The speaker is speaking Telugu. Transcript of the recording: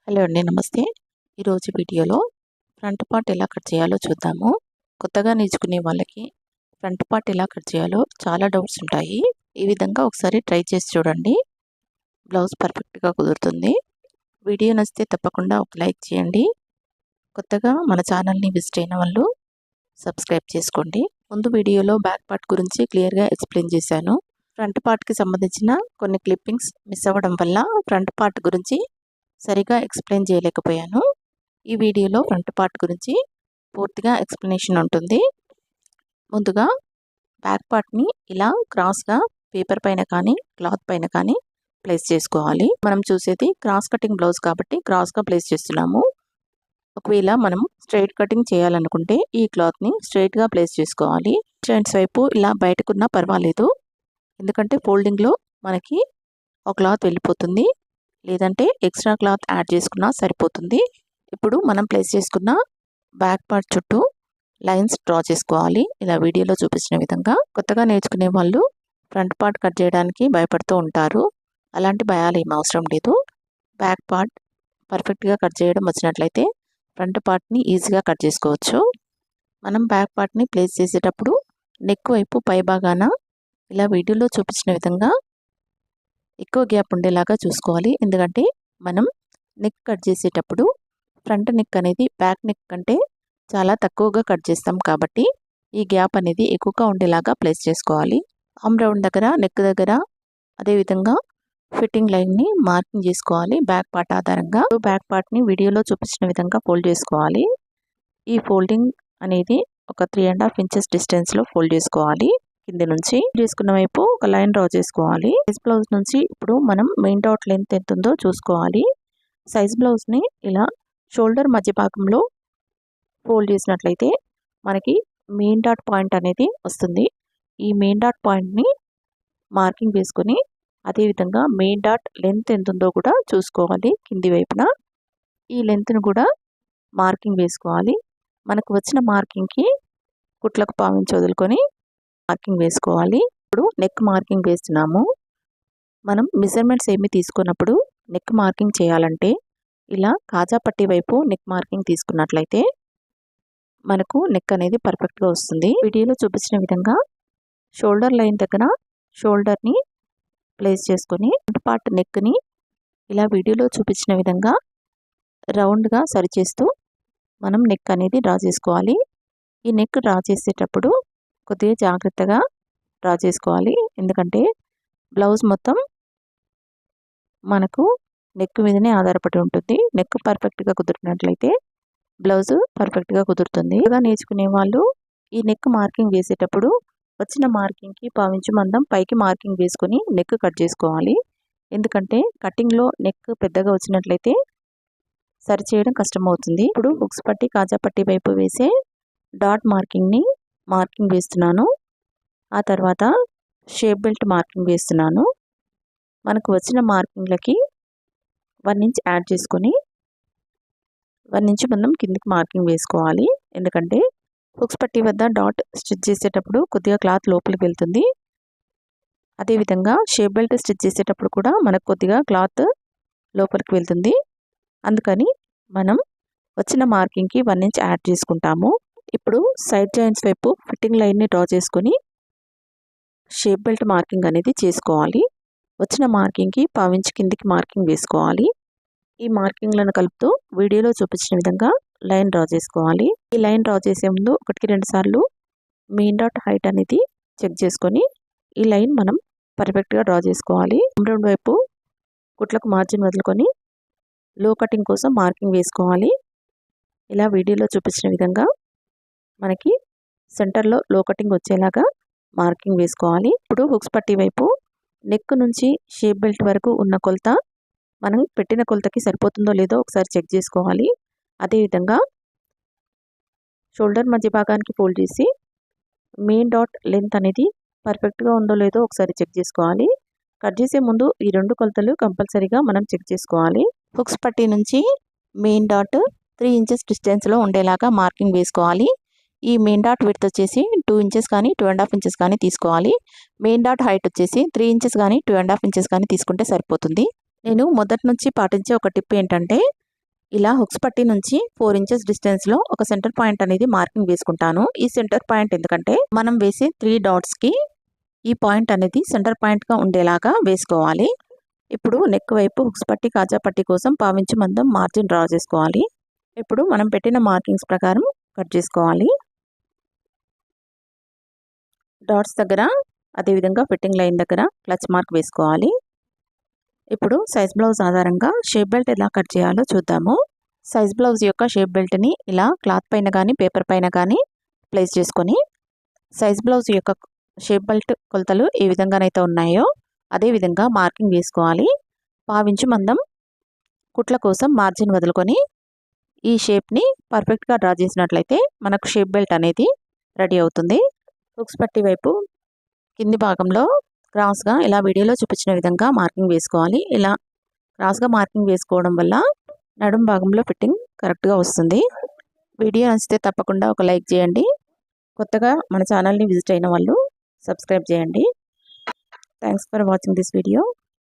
హలో అండి, నమస్తే. ఈరోజు వీడియోలో ఫ్రంట్ పార్ట్ ఎలా కట్ చేయాలో చూద్దాము. కొత్తగా నేర్చుకునే వాళ్ళకి ఫ్రంట్ పార్ట్ ఎలా కట్ చేయాలో చాలా డౌట్స్ ఉంటాయి. ఈ విధంగా ఒకసారి ట్రై చేసి చూడండి. బ్లౌజ్ పర్ఫెక్ట్గా కుదురుతుంది. వీడియో నచ్చితే తప్పకుండా ఒక లైక్ చేయండి. కొత్తగా మన ఛానల్ని విజిట్ అయిన వాళ్ళు సబ్స్క్రైబ్ చేసుకోండి. ముందు వీడియోలో బ్యాక్ పార్ట్ గురించి క్లియర్గా ఎక్స్ప్లెయిన్ చేశాను. ఫ్రంట్ పార్ట్కి సంబంధించిన కొన్ని క్లిప్పింగ్స్ మిస్ అవ్వడం వల్ల ఫ్రంట్ పార్ట్ గురించి సరిగా ఎక్స్ప్లెయిన్ చేయలేకపోయాను. ఈ వీడియోలో ఫ్రంట్ పార్ట్ గురించి పూర్తిగా ఎక్స్ప్లెనేషన్ ఉంటుంది. ముందుగా బ్యాక్ పార్ట్ని ఇలా క్రాస్గా పేపర్ పైన కానీ క్లాత్ పైన కానీ ప్లేస్ చేసుకోవాలి. మనం చూసేది క్రాస్ కటింగ్ బ్లౌజ్ కాబట్టి క్రాస్గా ప్లేస్ చేస్తున్నాము. ఒకవేళ మనం స్ట్రైట్ కటింగ్ చేయాలనుకుంటే ఈ క్లాత్ని స్ట్రైట్గా ప్లేస్ చేసుకోవాలి. స్ట్రైట్స్ వైపు ఇలా బయటకున్నా పర్వాలేదు, ఎందుకంటే ఫోల్డింగ్లో మనకి ఒక క్లాత్ వెళ్ళిపోతుంది, లేదంటే ఎక్స్ట్రా క్లాత్ యాడ్ చేసుకున్నా సరిపోతుంది. ఇప్పుడు మనం ప్లేస్ చేసుకున్న బ్యాక్ పార్ట్ చుట్టూ లైన్స్ డ్రా చేసుకోవాలి, ఇలా వీడియోలో చూపించిన విధంగా. కొత్తగా నేర్చుకునే వాళ్ళు ఫ్రంట్ పార్ట్ కట్ చేయడానికి భయపడుతూ ఉంటారు. అలాంటి భయాలు ఏం అవసరం లేదు. బ్యాక్ పార్ట్ పర్ఫెక్ట్గా కట్ చేయడం వచ్చినట్లయితే ఫ్రంట్ పార్ట్ని ఈజీగా కట్ చేసుకోవచ్చు. మనం బ్యాక్ పార్ట్ని ప్లేస్ చేసేటప్పుడు నెక్ వైపు పై భాగాన ఇలా వీడియోలో చూపించిన విధంగా ఎక్కువ గ్యాప్ ఉండేలాగా చూసుకోవాలి. ఎందుకంటే మనం నెక్ కట్ చేసేటప్పుడు ఫ్రంట్ నెక్ అనేది బ్యాక్ నెక్ కంటే చాలా తక్కువగా కట్ చేస్తాం కాబట్టి ఈ గ్యాప్ అనేది ఎక్కువగా ఉండేలాగా ప్లేస్ చేసుకోవాలి. ఆర్మ్ రౌండ్ దగ్గర, నెక్ దగ్గర, అదేవిధంగా ఫిట్టింగ్ లైన్ని మార్కింగ్ చేసుకోవాలి. బ్యాక్ పార్ట్ ఆధారంగా బ్యాక్ పార్ట్ని వీడియోలో చూపించిన విధంగా ఫోల్డ్ చేసుకోవాలి. ఈ ఫోల్డింగ్ అనేది ఒక 3.5 ఇంచెస్ డిస్టెన్స్లో ఫోల్డ్ చేసుకోవాలి. కింది నుంచి చేసుకున్న వైపు ఒక లైన్ డ్రా చేసుకోవాలి. సైజ్ బ్లౌజ్ నుంచి ఇప్పుడు మనం మెయిన్ డాట్ లెంత్ ఎంత ఉందో చూసుకోవాలి. సైజ్ బ్లౌజ్ని ఇలా షోల్డర్ మధ్య భాగంలో ఫోల్డ్ చేసినట్లయితే మనకి మెయిన్ డాట్ పాయింట్ అనేది వస్తుంది. ఈ మెయిన్ డాట్ పాయింట్ని మార్కింగ్ వేసుకొని అదేవిధంగా మెయిన్ డాట్ లెంత్ ఎంత ఉందో కూడా చూసుకోవాలి. కింది వైపున ఈ లెంత్ను కూడా మార్కింగ్ వేసుకోవాలి. మనకు వచ్చిన మార్కింగ్కి కుట్లకు పావించి వదులుకొని మార్కింగ్ వేసుకోవాలి. ఇప్పుడు నెక్ మార్కింగ్ వేస్తున్నాము. మనం మెజర్మెంట్స్ ఏమి తీసుకున్నప్పుడు నెక్ మార్కింగ్ చేయాలంటే ఇలా కాజా పట్టీ వైపు నెక్ మార్కింగ్ తీసుకున్నట్లయితే మనకు నెక్ అనేది పర్ఫెక్ట్గా వస్తుంది. వీడియోలో చూపించిన విధంగా షోల్డర్ లైన్ దగ్గర షోల్డర్ని ప్లేస్ చేసుకొని ఫ్రంట్ పార్ట్ నెక్ని ఇలా వీడియోలో చూపించిన విధంగా రౌండ్గా సరిచేస్తూ మనం నెక్ అనేది డ్రా చేసుకోవాలి. ఈ నెక్ డ్రా చేసేటప్పుడు కొద్దిగా జాగ్రత్తగా డ్రా చేసుకోవాలి, ఎందుకంటే బ్లౌజ్ మొత్తం మనకు నెక్ మీదనే ఆధారపడి ఉంటుంది. నెక్ పర్ఫెక్ట్గా కుదిరినట్లయితే బ్లౌజ్ పర్ఫెక్ట్గా కుదురుతుంది. ఇలా నేర్చుకునే వాళ్ళు ఈ నెక్ మార్కింగ్ వేసేటప్పుడు వచ్చిన మార్కింగ్కి పావించు మందం పైకి మార్కింగ్ వేసుకొని నెక్ కట్ చేసుకోవాలి. ఎందుకంటే కటింగ్లో నెక్ పెద్దగా వచ్చినట్లయితే సరి చేయడం కష్టమవుతుంది. ఇప్పుడు హుక్స్ పట్టి కాజా పట్టి వైపు వేసే డాట్ మార్కింగ్ని మార్కింగ్ వేస్తున్నాను. ఆ తర్వాత షేప్ బెల్ట్ మార్కింగ్ వేస్తున్నాను. మనకు వచ్చిన మార్కింగ్లకి 1 ఇంచ్ యాడ్ చేసుకొని 1 ఇంచ్ మందం కిందికి మార్కింగ్ వేసుకోవాలి. ఎందుకంటే హుక్స్ పట్టి వద్ద డాట్ స్టిచ్ చేసేటప్పుడు కొద్దిగా క్లాత్ లోపలికి వెళ్తుంది. అదేవిధంగా షేప్ బెల్ట్ స్టిచ్ చేసేటప్పుడు కూడా మనకు కొద్దిగా క్లాత్ లోపలికి వెళ్తుంది. అందుకని మనం వచ్చిన మార్కింగ్కి 1 ఇంచ్ యాడ్ చేసుకుంటాము. ఇప్పుడు సైడ్ జాయింట్స్ వైపు ఫిట్టింగ్ లైన్ని డ్రా చేసుకొని షేప్ బెల్ట్ మార్కింగ్ అనేది చేసుకోవాలి. వచ్చిన మార్కింగ్కి పావించి కిందికి మార్కింగ్ వేసుకోవాలి. ఈ మార్కింగ్లను కలుపుతూ వీడియోలో చూపించిన విధంగా లైన్ డ్రా చేసుకోవాలి. ఈ లైన్ డ్రా చేసే ముందు 1-2 సార్లు మెయిన్ డాట్ హైట్ అనేది చెక్ చేసుకొని ఈ లైన్ మనం పర్ఫెక్ట్గా డ్రా చేసుకోవాలి. రౌండ్ వైపు కుట్లకు మార్జిన్ వదులుకొని లో కటింగ్ కోసం మార్కింగ్ వేసుకోవాలి. ఇలా వీడియోలో చూపించిన విధంగా మనకి సెంటర్లో లో కటింగ్ వచ్చేలాగా మార్కింగ్ వేసుకోవాలి. ఇప్పుడు హుక్స్ పట్టీ వైపు నెక్ నుంచి షేప్ బెల్ట్ వరకు ఉన్న కొలత మనం పెట్టిన కొలతకి సరిపోతుందో లేదో ఒకసారి చెక్ చేసుకోవాలి. అదేవిధంగా షోల్డర్ మధ్య భాగానికి ఫోల్డ్ చేసి మెయిన్ డాట్ లెంత్ అనేది పర్ఫెక్ట్గా ఉందో లేదో ఒకసారి చెక్ చేసుకోవాలి. కట్ చేసే ముందు ఈ 2 కొలతలు కంపల్సరీగా మనం చెక్ చేసుకోవాలి. హుక్స్ పట్టీ నుంచి మెయిన్ డాట్ 3 ఇంచెస్ డిస్టెన్స్లో ఉండేలాగా మార్కింగ్ వేసుకోవాలి. ఈ మెయిన్ డాట్ విడ్త్ వచ్చేసి 2 ఇంచెస్ కానీ 2.5 ఇంచెస్ కానీ తీసుకోవాలి. మెయిన్ డాట్ హైట్ వచ్చేసి 3 ఇంచెస్ కానీ 2.5 ఇంచెస్ కానీ తీసుకుంటే సరిపోతుంది. నేను మొదటి నుంచి పాటించే ఒక టిప్ ఏంటంటే ఇలా హుక్స్ పట్టి నుంచి 4 ఇంచెస్ డిస్టెన్స్లో ఒక సెంటర్ పాయింట్ అనేది మార్కింగ్ వేసుకుంటాను. ఈ సెంటర్ పాయింట్ ఎందుకంటే మనం వేసే 3 డాట్స్కి ఈ పాయింట్ అనేది సెంటర్ పాయింట్గా ఉండేలాగా వేసుకోవాలి. ఇప్పుడు నెక్ వైపు హుక్స్ పట్టి కాజా పట్టి కోసం 1/2 ఇంచు మందం మార్జిన్ డ్రా చేసుకోవాలి. ఇప్పుడు మనం పెట్టిన మార్కింగ్స్ ప్రకారం కట్ చేసుకోవాలి. డాట్స్ దగ్గర అదేవిధంగా ఫిట్టింగ్ లైన్ దగ్గర క్లచ్ మార్క్ వేసుకోవాలి. ఇప్పుడు సైజ్ బ్లౌజ్ ఆధారంగా షేప్ బెల్ట్ ఎలా కట్ చేయాలో చూద్దాము. సైజ్ బ్లౌజ్ యొక్క షేప్ బెల్ట్ని ఇలా క్లాత్ పైన కానీ పేపర్ పైన కానీ ప్లేస్ చేసుకొని సైజ్ బ్లౌజ్ యొక్క షేప్ బెల్ట్ కొలతలు ఏ విధంగానైతే ఉన్నాయో అదే విధంగా మార్కింగ్ వేసుకోవాలి. 1/2 ఇంచు మందం కుట్ల కోసం మార్జిన్ వదులుకొని ఈ షేప్ని పర్ఫెక్ట్గా డ్రా చేసినట్లయితే మనకు షేప్ బెల్ట్ అనేది రెడీ అవుతుంది. హుక్స్ పట్టి వైపు కింది భాగంలో క్రాస్గా ఇలా వీడియోలో చూపించిన విధంగా మార్కింగ్ వేసుకోవాలి. ఇలా క్రాస్గా మార్కింగ్ వేసుకోవడం వల్ల నడుం భాగంలో ఫిట్టింగ్ కరెక్ట్గా వస్తుంది. వీడియో నచ్చితే తప్పకుండా ఒక లైక్ చేయండి. కొత్తగా మన ఛానల్ని విజిట్ అయిన వాళ్ళు సబ్స్క్రైబ్ చేయండి. Thanks for watching this video.